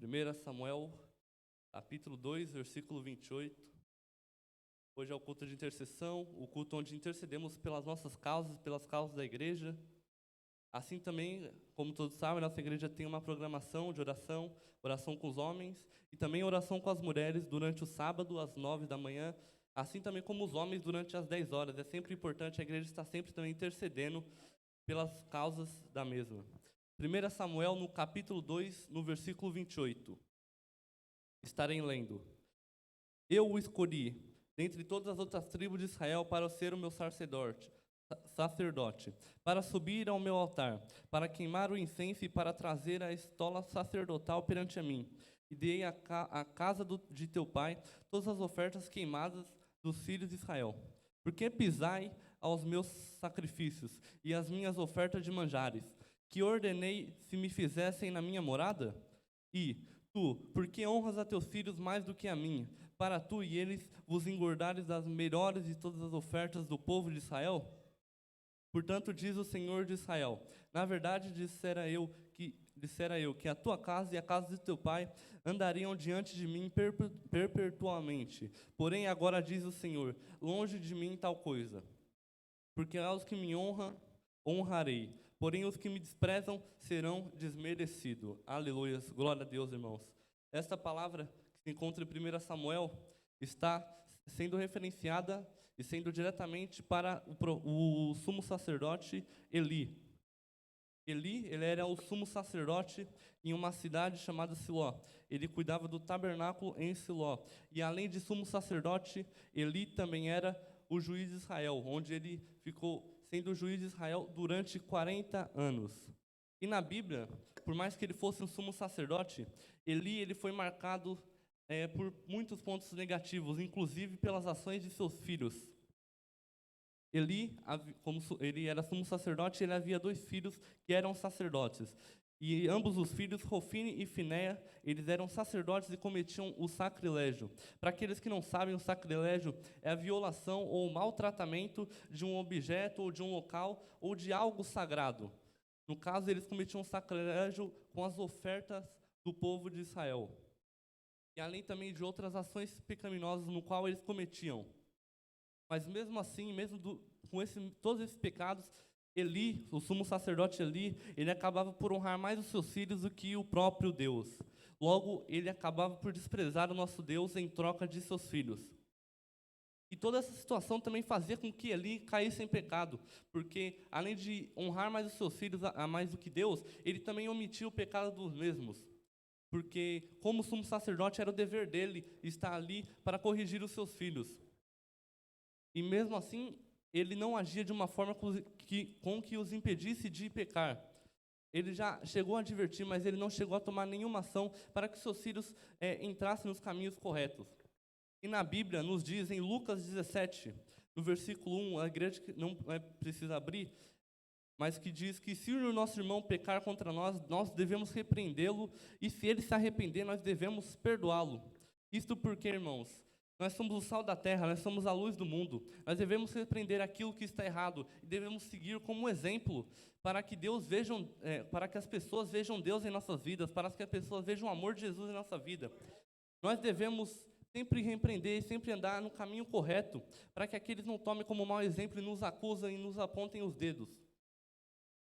1 Samuel, capítulo 2, versículo 28. Hoje é o culto de intercessão, o culto onde intercedemos pelas nossas causas, pelas causas da igreja. Assim também, como todos sabem, nossa igreja tem uma programação de oração, oração com os homens e também oração com as mulheres durante o sábado, às 9 da manhã, assim também como os homens durante as 10 horas. É sempre importante, a igreja está sempre também intercedendo pelas causas da mesma. 1 Samuel, no capítulo 2, no versículo 28. Estarei lendo. Eu o escolhi, dentre todas as outras tribos de Israel, para ser o meu sacerdote, para subir ao meu altar, para queimar o incenso e para trazer a estola sacerdotal perante a mim. E dei à casa de teu pai todas as ofertas queimadas dos filhos de Israel. Porque pisai aos meus sacrifícios e as minhas ofertas de manjares, que ordenei se me fizessem na minha morada? E tu, por que honras a teus filhos mais do que a mim, para tu e eles vos engordares das melhores de todas as ofertas do povo de Israel? Portanto, diz o Senhor de Israel, na verdade dissera eu que a tua casa e a casa de teu pai andariam diante de mim perpetuamente. Porém, agora diz o Senhor, longe de mim tal coisa. Porque aos que me honram, honrarei, porém os que me desprezam serão desmerecidos. Aleluia, glória a Deus, irmãos. Esta palavra que se encontra em 1 Samuel está sendo referenciada e sendo diretamente para o sumo sacerdote Eli. Ele era o sumo sacerdote em uma cidade chamada Siló. Ele cuidava do tabernáculo em Siló. E além de sumo sacerdote, Eli também era o juiz de Israel, onde ele ficou sendo o juiz de Israel durante 40 anos. E na Bíblia, por mais que ele fosse um sumo sacerdote, ele foi marcado por muitos pontos negativos, inclusive pelas ações de seus filhos. Como ele era sumo sacerdote, ele havia 2 filhos que eram sacerdotes. E ambos os filhos, Hofni e Finéia, eles eram sacerdotes e cometiam o sacrilégio. Para aqueles que não sabem, o sacrilégio é a violação ou o maltratamento de um objeto ou de um local ou de algo sagrado. No caso, eles cometiam sacrilégio com as ofertas do povo de Israel. E além também de outras ações pecaminosas no qual eles cometiam. Mas mesmo assim, com todos esses pecados, Eli, o sumo sacerdote Eli, ele acabava por honrar mais os seus filhos do que o próprio Deus. Logo, ele acabava por desprezar o nosso Deus em troca de seus filhos. E toda essa situação também fazia com que Eli caísse em pecado, porque além de honrar mais os seus filhos a mais do que Deus, ele também omitia o pecado dos mesmos. Porque, como sumo sacerdote, era o dever dele estar ali para corrigir os seus filhos. E mesmo assim, ele não agia de uma forma com que os impedisse de pecar. Ele já chegou a advertir, mas ele não chegou a tomar nenhuma ação para que seus filhos entrassem nos caminhos corretos. E na Bíblia nos diz, em Lucas 17, no versículo 1, a igreja que não precisa abrir, mas que diz que se o nosso irmão pecar contra nós, nós devemos repreendê-lo, e se ele se arrepender, nós devemos perdoá-lo. Isto porque, irmãos, nós somos o sal da terra, nós somos a luz do mundo. Nós devemos repreender aquilo que está errado e devemos seguir como exemplo para que para que as pessoas vejam Deus em nossas vidas, para que as pessoas vejam o amor de Jesus em nossa vida. Nós devemos sempre repreender, sempre andar no caminho correto, para que aqueles não tomem como mau exemplo e nos acusem e nos apontem os dedos.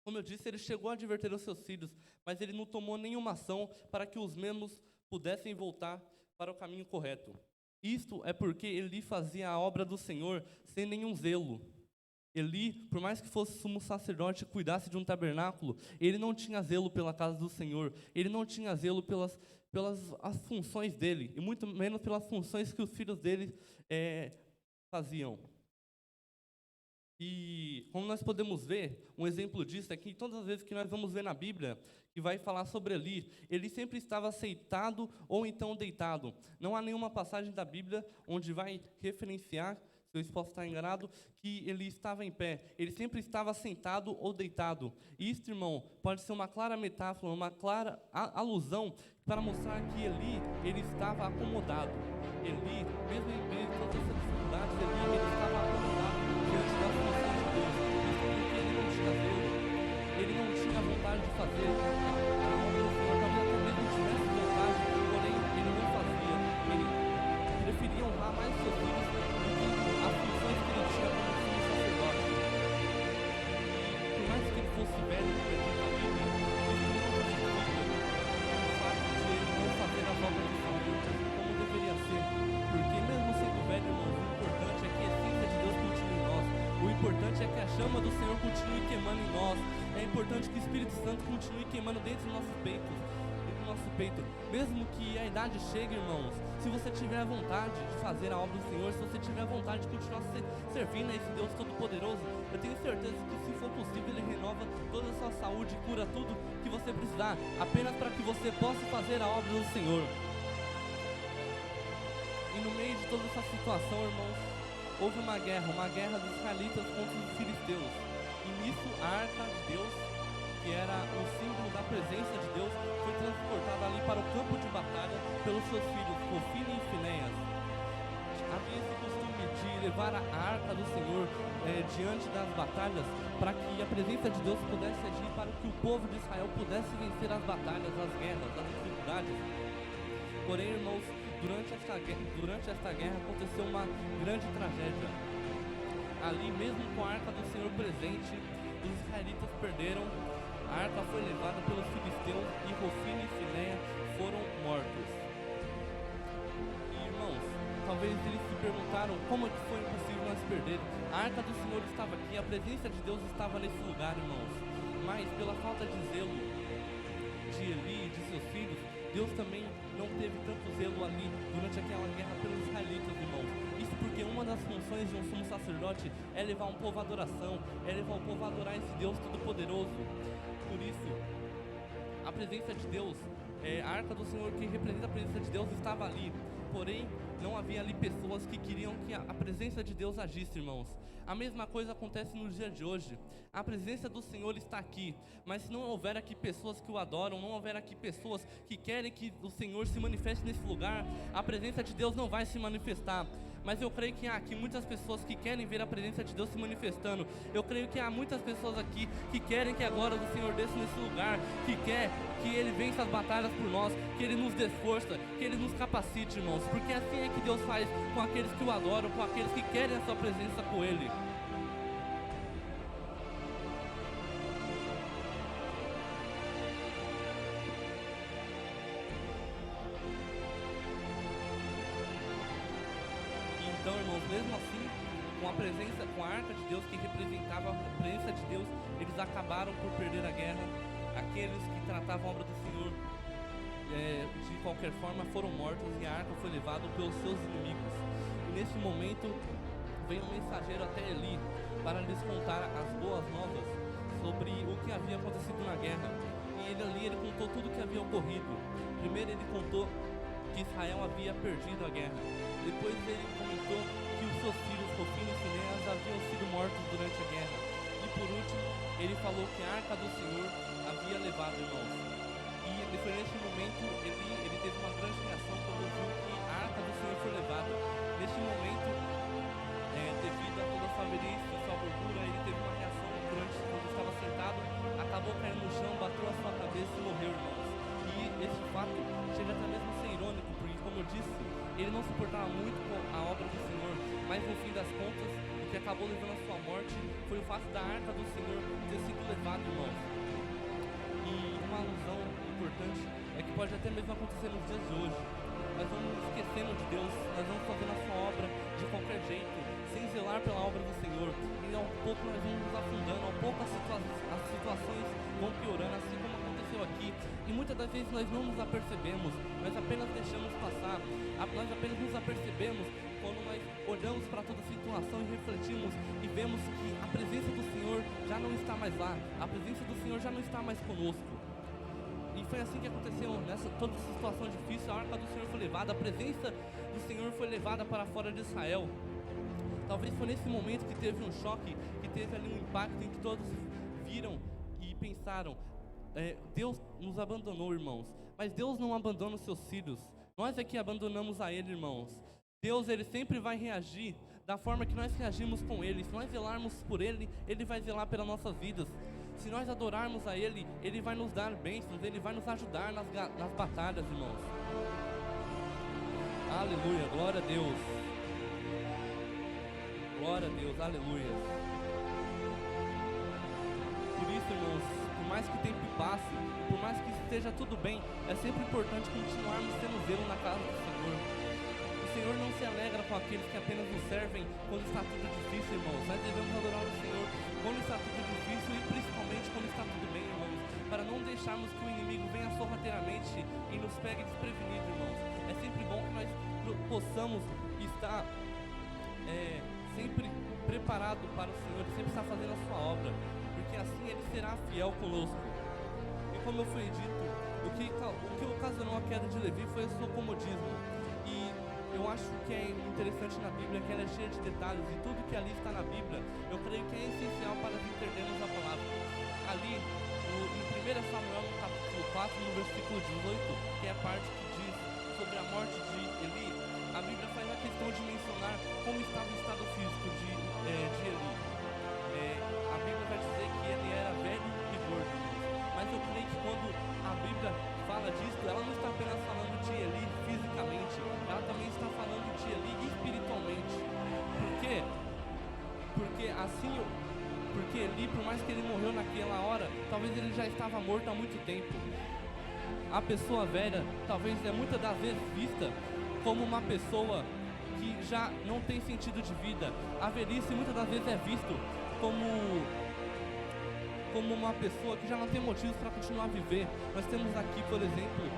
Como eu disse, ele chegou a advertir os seus filhos, mas ele não tomou nenhuma ação para que os mesmos pudessem voltar para o caminho correto. Isto é porque Eli fazia a obra do Senhor sem nenhum zelo. Eli, por mais que fosse sumo sacerdote e cuidasse de um tabernáculo, ele não tinha zelo pela casa do Senhor. Ele não tinha zelo pelas as funções dele, e muito menos pelas funções que os filhos dele faziam. E como nós podemos ver, um exemplo disso é que todas as vezes que nós vamos ver na Bíblia, que vai falar sobre Eli, ele sempre estava sentado ou então deitado. Não há nenhuma passagem da Bíblia onde vai referenciar, se eu posso estar enganado, que ele estava em pé. Ele sempre estava sentado ou deitado. E isso, irmão, pode ser uma clara metáfora, uma clara alusão para mostrar que ele estava acomodado. Eli, mesmo em meio a todas essas dificuldades, ele estava acomodado diante da função de Deus. Isso porque ele não tinha zelo. Ele não tinha vontade de fazer a obra do Senhor. Talvez até mesmo tivesse vontade, importante é que a chama do Senhor continue queimando em nós. É importante que o Espírito Santo continue queimando dentro dos nossos peitos. Mesmo que a idade chegue, irmãos, se você tiver vontade de fazer a obra do Senhor, se você tiver vontade de continuar servindo a esse Deus Todo-Poderoso, eu tenho certeza que, se for possível, Ele renova toda a sua saúde, cura tudo que você precisar, apenas para que você possa fazer a obra do Senhor. E no meio de toda essa situação, irmãos, houve uma guerra dos israelitas contra os filisteus. E nisso a arca de Deus, que era o símbolo da presença de Deus, foi transportada ali para o campo de batalha pelos seus filhos, Hofni e Finéias. Havia esse costume de levar a arca do Senhor diante das batalhas, para que a presença de Deus pudesse agir, para que o povo de Israel pudesse vencer as batalhas, as guerras, as dificuldades. Porém, irmãos, durante esta guerra aconteceu uma grande tragédia. Ali, mesmo com a arca do Senhor presente, os israelitas perderam. A arca foi levada pelos filisteus e Hofni e Finéias foram mortos. E, irmãos, talvez eles se perguntaram como é que foi impossível nós perder. A arca do Senhor estava aqui, a presença de Deus estava nesse lugar, irmãos. Mas pela falta de zelo de Eli e de seus filhos, Deus também não teve tanto zelo ali durante aquela guerra pelos israelitas, irmãos. Isso porque uma das funções de um sumo sacerdote é levar um povo à adoração, é levar o povo a adorar esse Deus Todo-Poderoso. Por isso, a presença de Deus, a arca do Senhor que representa a presença de Deus estava ali. Porém, não havia ali pessoas que queriam que a presença de Deus agisse, irmãos. A mesma coisa acontece no dia de hoje. A presença do Senhor está aqui, mas se não houver aqui pessoas que o adoram, não houver aqui pessoas que querem que o Senhor se manifeste nesse lugar, a presença de Deus não vai se manifestar. Mas eu creio que há aqui muitas pessoas que querem ver a presença de Deus se manifestando. Eu creio que há muitas pessoas aqui que querem que a glória do Senhor desça nesse lugar, que quer que Ele vença as batalhas por nós, que Ele nos dê força, que Ele nos capacite, irmãos. Porque assim é que Deus faz com aqueles que o adoram, com aqueles que querem a sua presença com Ele. Então, irmãos, mesmo assim, com a arca de Deus que representava a presença de Deus, eles acabaram por perder a guerra. Aqueles que tratavam a obra do Senhor de qualquer forma foram mortos e a arca foi levada pelos seus inimigos. E nesse momento veio um mensageiro até Eli para lhes contar as boas novas sobre o que havia acontecido na guerra. E ele contou tudo o que havia ocorrido. Primeiro ele contou que Israel havia perdido a guerra. Depois ele comentou que os seus filhos, Hofni e Finéias, haviam sido mortos durante a guerra. E por último, ele falou que a arca do Senhor havia levado, irmãos. E foi neste momento, ele teve uma grande reação quando viu que a arca do Senhor foi levada. Neste momento, devido a toda a sua velhice, a sua gordura, ele teve uma reação quando estava sentado, acabou caindo no chão, bateu a sua cabeça e morreu, irmãos. E esse fato chega até mesmo a ser irônico, porque, como eu disse, ele não se importava muito com a obra do Senhor, mas no fim das contas, o que acabou levando a sua morte foi o fato da arca do Senhor ter sido levada, irmãos. E uma alusão importante é que pode até mesmo acontecer nos dias de hoje. Nós vamos nos esquecendo de Deus, nós vamos fazendo a sua obra de qualquer jeito, sem zelar pela obra do Senhor. E ao pouco nós vamos nos afundando, ao pouco as situações vão piorando, assim como aconteceu aqui. E muitas das vezes nós não nos apercebemos, nós apenas deixamos passar, nós apenas nos apercebemos quando nós olhamos para toda a situação e refletimos e vemos que a presença do Senhor já não está mais lá, a presença do Senhor já não está mais conosco. E foi assim que aconteceu, nessa toda essa situação difícil, a arca do Senhor foi levada, a presença do Senhor foi levada para fora de Israel. Talvez foi nesse momento que teve um choque, que teve ali um impacto em que todos viram e pensaram, Deus nos abandonou, irmãos, mas Deus não abandona os seus filhos, nós é que abandonamos a Ele, irmãos. Deus, Ele sempre vai reagir da forma que nós reagimos com Ele. Se nós zelarmos por Ele, Ele vai zelar pelas nossas vidas. Se nós adorarmos a Ele, Ele vai nos dar bênçãos, Ele vai nos ajudar nas batalhas, irmãos. Aleluia, glória a Deus. Glória a Deus, aleluia. Por isso, irmãos, por mais que o tempo passe, por mais que esteja tudo bem, é sempre importante continuarmos tendo zelo na casa do Senhor. O Senhor não se alegra com aqueles que apenas nos servem quando está tudo difícil, irmãos. Nós devemos adorar o Senhor esperarmos que o inimigo venha sorrateiramente e nos pegue desprevenido, irmãos. É sempre bom que nós possamos estar sempre preparado para o Senhor, sempre estar fazendo a sua obra, porque assim Ele será fiel conosco. E como eu fui dito, o que ocasionou a queda de Levi foi o seu comodismo. E eu acho que é interessante na Bíblia que ela é cheia de detalhes, e tudo que ali está na Bíblia, eu creio que é essencial para entendermos a palavra. Ali, em 1 Samuel, no capítulo 4, no versículo 18, que é a parte que diz sobre a morte de Eli, a Bíblia faz a questão de mencionar como estava o estado físico de Eli. A Bíblia vai dizer que ele era velho e gordo, mas eu creio que quando a Bíblia fala disso, ela não está apenas falando de Eli fisicamente, ela também está falando de Eli espiritualmente. Por quê? Porque Eli, por mais que ele morreu naquela hora, talvez ele já estava morto há muito tempo. A pessoa velha, talvez é muitas das vezes vista como uma pessoa que já não tem sentido de vida. A velhice muitas das vezes é visto como uma pessoa que já não tem motivos para continuar a viver. Nós temos aqui, por exemplo,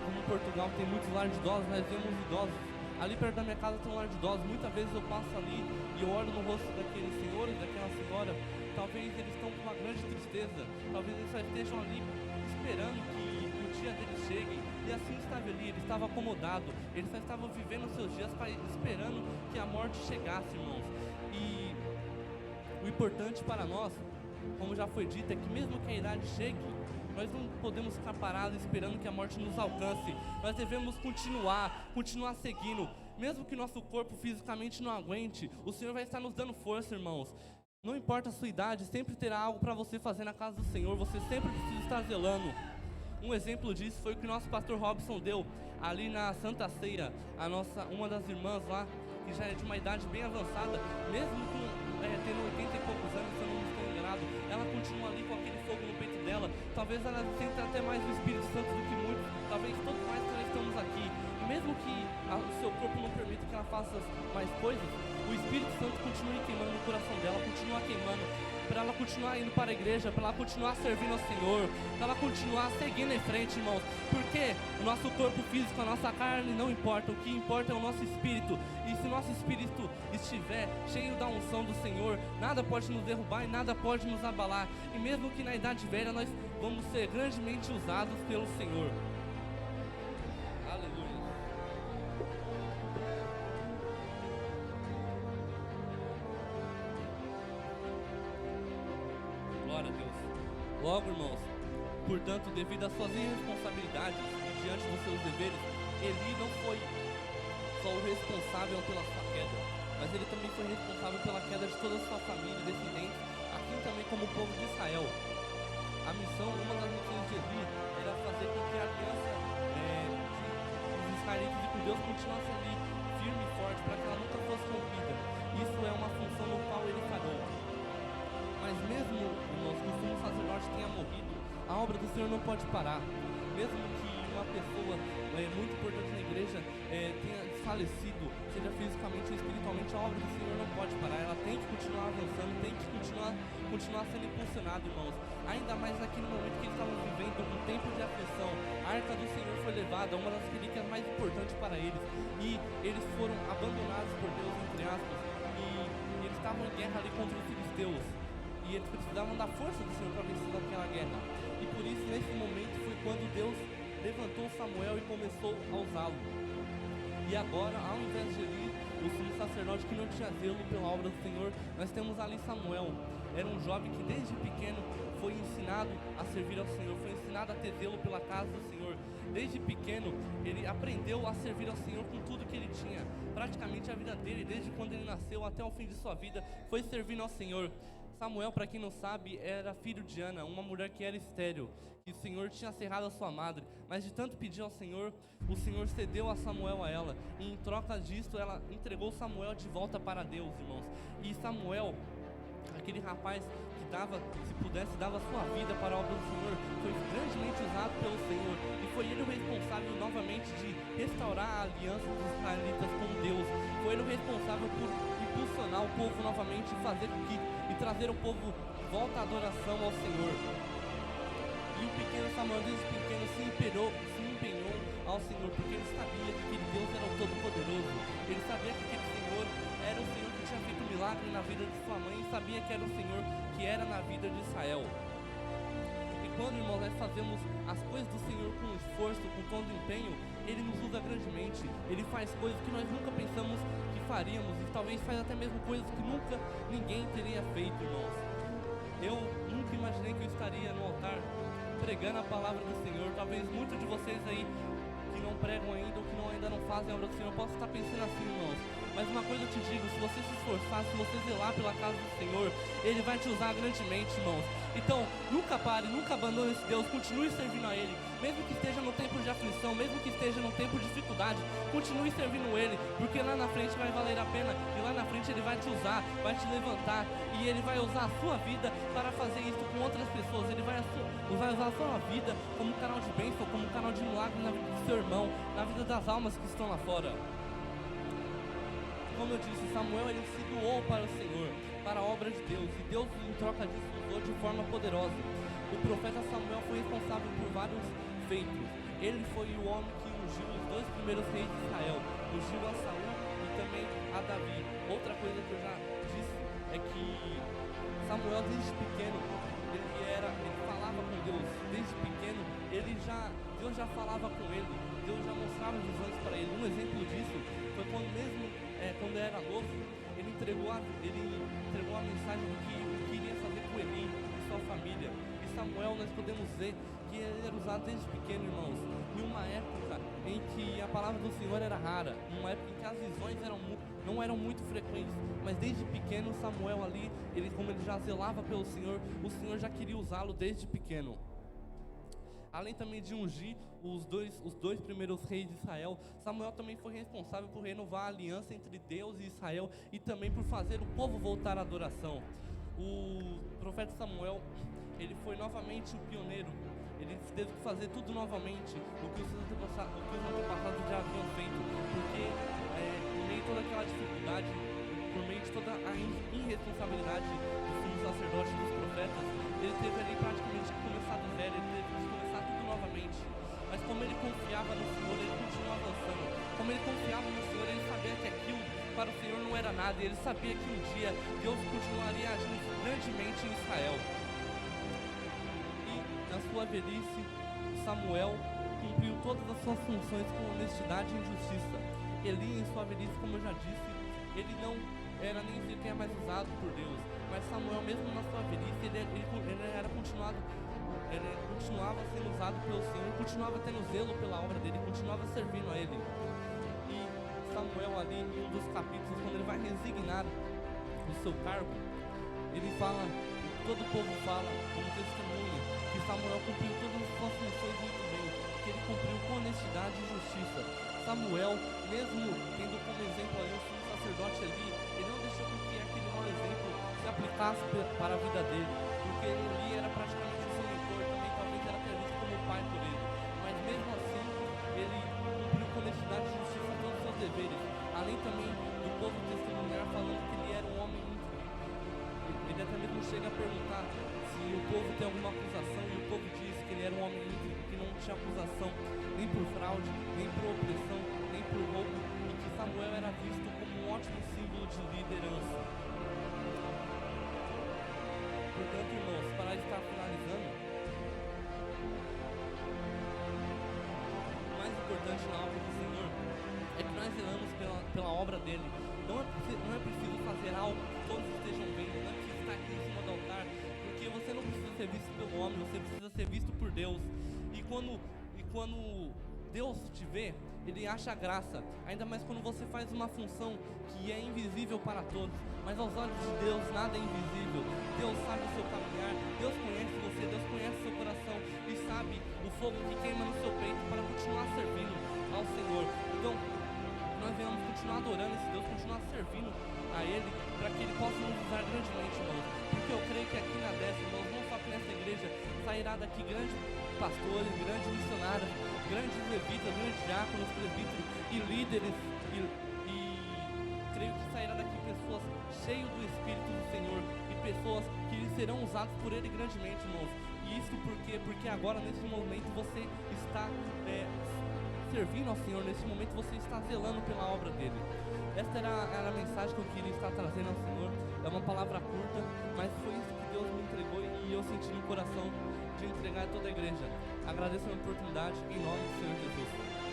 como Portugal tem muitos lares de idosos, nós vemos idosos. Ali perto da minha casa tem um lar de idosos. Muitas vezes eu passo ali e eu olho no rosto daqueles senhores, daquela senhora. Talvez eles estão com uma grande tristeza, talvez eles só estejam ali esperando que o dia deles chegue. E assim estava ali, ele estava acomodado, ele só estava vivendo os seus dias esperando que a morte chegasse, irmãos. E o importante para nós, como já foi dito, é que mesmo que a idade chegue, nós não podemos ficar parados esperando que a morte nos alcance. Nós devemos continuar seguindo. Mesmo que nosso corpo fisicamente não aguente, o Senhor vai estar nos dando força, irmãos. Não importa a sua idade, sempre terá algo para você fazer na casa do Senhor. Você sempre precisa estar zelando. Um exemplo disso foi o que o nosso pastor Robson deu ali na Santa Ceia. Uma das irmãs lá, que já é de uma idade bem avançada, mesmo tendo 80 e poucos anos, se eu não me estou enganado, ela continua ali com aquele fogo no peito dela. Talvez ela sinta até mais o Espírito Santo do que muitos, talvez todos nós que nós estamos aqui. E mesmo que o seu corpo não permita que ela faça mais coisas, o Espírito Santo continue queimando no coração dela, continua queimando, para ela continuar indo para a igreja, para ela continuar servindo ao Senhor, para ela continuar seguindo em frente, irmãos. Porque o nosso corpo físico, a nossa carne não importa, o que importa é o nosso espírito. E se o nosso espírito estiver cheio da unção do Senhor, nada pode nos derrubar e nada pode nos abalar. E mesmo que na idade velha nós vamos ser grandemente usados pelo Senhor. Aleluia. Glória a Deus. Logo, irmãos, portanto, devido às suas irresponsabilidades e diante dos seus deveres, Eli não foi só o responsável pela sua queda, mas ele também foi responsável pela queda de toda a sua família e descendentes, assim também como o povo de Israel. A missão, uma das missões de Eli, era fazer com que a aliança dos israelitas e com Deus continuasse ali, firme e forte, para que ela nunca fosse rompida. Isso é uma função no qual ele falhou. Mas mesmo que o sumo sacerdote tenha morrido, a obra do Senhor não pode parar. Mesmo que uma pessoa muito importante na igreja tenha falecido, seja fisicamente ou espiritualmente, a obra do Senhor não pode parar. Ela tem que continuar avançando, tem que continuar sendo impulsionada, irmãos. Ainda mais naquele momento que eles estavam vivendo um tempo de aflição. A arca do Senhor foi levada, uma das relíquias mais importantes para eles, e eles foram abandonados por Deus, entre aspas, e eles estavam em guerra ali contra os filisteus. E eles precisavam da força do Senhor para vencer aquela guerra. E por isso, nesse momento, foi quando Deus levantou Samuel e começou a usá-lo. E agora, ao invés de Eli, o sumo sacerdote que não tinha zelo pela obra do Senhor, nós temos ali Samuel. Era um jovem que desde pequeno foi ensinado a servir ao Senhor, foi ensinado a ter zelo pela casa do Senhor. Desde pequeno, ele aprendeu a servir ao Senhor com tudo que ele tinha. Praticamente a vida dele, desde quando ele nasceu até o fim de sua vida, foi servindo ao Senhor. Samuel, para quem não sabe, era filho de Ana, uma mulher que era estéril, que o Senhor tinha cerrado a sua madre, mas de tanto pedir ao Senhor, o Senhor cedeu a Samuel a ela, e em troca disso, ela entregou Samuel de volta para Deus, irmãos. E Samuel, aquele rapaz que dava, se pudesse, dava sua vida para a obra do Senhor, foi grandemente usado pelo Senhor, e foi ele o responsável novamente de restaurar a aliança dos israelitas com Deus. Foi ele o responsável por impulsionar o povo novamente e trazer o povo de volta à adoração ao Senhor. E o pequeno Samuel, desde pequeno, se empenhou ao Senhor, porque ele sabia que aquele Deus era o Todo-Poderoso. Ele sabia que aquele Senhor era o Senhor que tinha feito um milagre na vida de sua mãe, e sabia que era o Senhor que era na vida de Israel. E quando, irmãos, nós fazemos as coisas do Senhor com esforço, com todo empenho, Ele nos usa grandemente. Ele faz coisas que nós nunca pensamos que faríamos, e talvez faz até mesmo coisas que nunca ninguém teria feito, irmãos. Eu nunca imaginei que eu estaria no altar pregando a palavra do Senhor. Talvez muitos de vocês aí que não pregam ainda, ou que ainda não fazem a obra do Senhor, possam estar pensando assim, irmãos. Mas uma coisa eu te digo, se você se esforçar, se você zelar pela casa do Senhor, Ele vai te usar grandemente, irmãos. Então, nunca pare, nunca abandone esse Deus, continue servindo a Ele. Mesmo que esteja no tempo de aflição, mesmo que esteja no tempo de dificuldade, continue servindo Ele, porque lá na frente vai valer a pena, e lá na frente Ele vai te usar, vai te levantar, e Ele vai usar a sua vida para fazer isso com outras pessoas. Ele vai usar a sua vida como um canal de bênção, como um canal de milagre na vida do seu irmão, na vida das almas que estão lá fora. Como eu disse, Samuel, ele se doou para o Senhor, para a obra de Deus, e Deus, em troca disso, usou de forma poderosa. O profeta Samuel foi responsável por vários feitos. Ele foi o homem que ungiu os 2 primeiros reis de Israel, ungiu a Saul e também a Davi. Outra coisa que eu já disse é que Samuel, desde pequeno, ele falava com Deus. Desde pequeno, Deus já falava com ele, Deus já mostrava visões para ele. Um exemplo disso foi quando ele era novo, ele entregou a mensagem do que iria fazer com Eli e sua família. E Samuel, nós podemos ver que ele era usado desde pequeno, irmãos, em uma época em que a palavra do Senhor era rara, uma época em que as visões não eram muito frequentes, mas desde pequeno Samuel ali, como ele já zelava pelo Senhor, o Senhor já queria usá-lo desde pequeno. Além também de ungir os dois primeiros reis de Israel, Samuel também foi responsável por renovar a aliança entre Deus e Israel, e também por fazer o povo voltar à adoração. O profeta Samuel, ele foi novamente o pioneiro. Ele teve que fazer tudo novamente, o que os antepassados já haviam feito, porque por meio de toda aquela dificuldade, por meio de toda a irresponsabilidade dos sumos sacerdotes e dos profetas, ele teve ali praticamente que começar do zero, ele teve que começar tudo novamente. Mas como ele confiava no Senhor, ele continuou avançando. Como ele confiava no Senhor, ele sabia que aquilo para o Senhor não era nada, e ele sabia que um dia Deus continuaria agindo grandemente em Israel. E na sua velhice, Samuel cumpriu todas as suas funções com honestidade e justiça. Eli, em sua velhice, como eu já disse, ele não era nem sequer mais usado por Deus, mas Samuel, mesmo na sua velhice, ele continuava sendo usado pelo Senhor, continuava tendo zelo pela obra dele, continuava servindo a ele. E Samuel, ali em um dos capítulos, quando ele vai resignar o seu cargo, ele fala, todo o povo fala como testemunha, que Samuel cumpriu todas as suas funções muito bem, que ele cumpriu com honestidade e justiça. Samuel, mesmo tendo como exemplo ali o sumo sacerdote ali, ele não deixou com que aquele mau exemplo se aplicasse para a vida dele, porque ele era praticamente o seu mentor, também talvez era até visto como pai por ele, mas mesmo assim, ele cumpriu com honestidade e justiça todos os seus deveres, além também do povo testemunhar falando que ele era um homem íntegro. Ele até mesmo chega a perguntar se o povo tem alguma acusação, e o povo diz que ele era um homem íntegro, que não tinha acusação nem por fraude, nem por opressão, nem por roubo, e que Samuel era visto como um ótimo símbolo de liderança. Portanto, irmãos, para estar finalizando, o mais importante na obra do Senhor é que nós zelamos pela obra dele. Não é preciso fazer algo que todos estejam vendo, não é preciso estar aqui em cima do altar, porque você não precisa ser visto pelo homem, você precisa ser visto por Deus. E quando Deus te vê, Ele acha graça, ainda mais quando você faz uma função que é invisível para todos, mas aos olhos de Deus nada é invisível. Deus sabe o seu caminhar, Deus conhece você, Deus conhece o seu coração e sabe o fogo que queima no seu peito para continuar servindo ao Senhor. Então, nós venhamos continuar adorando esse Deus, continuar servindo a Ele, para que Ele possa nos usar grandemente, irmãos. Porque eu creio que aqui na Décima, irmãos, não só que nessa igreja, sairá daqui grandes pastores, grandes missionários, grandes levitas, grandes diáconos, presbíteros e líderes, e creio que sairá daqui pessoas cheias do Espírito do Senhor, e pessoas que serão usadas por Ele grandemente, irmãos. E isso porque agora, nesse momento, você está servindo ao Senhor, nesse momento você está zelando pela obra dele. Esta era a mensagem que eu queria estar trazendo ao Senhor. É uma palavra curta, mas foi isso que Deus me entregou e eu senti no coração de entregar a toda a igreja. Agradeço a oportunidade em nome do Senhor Jesus.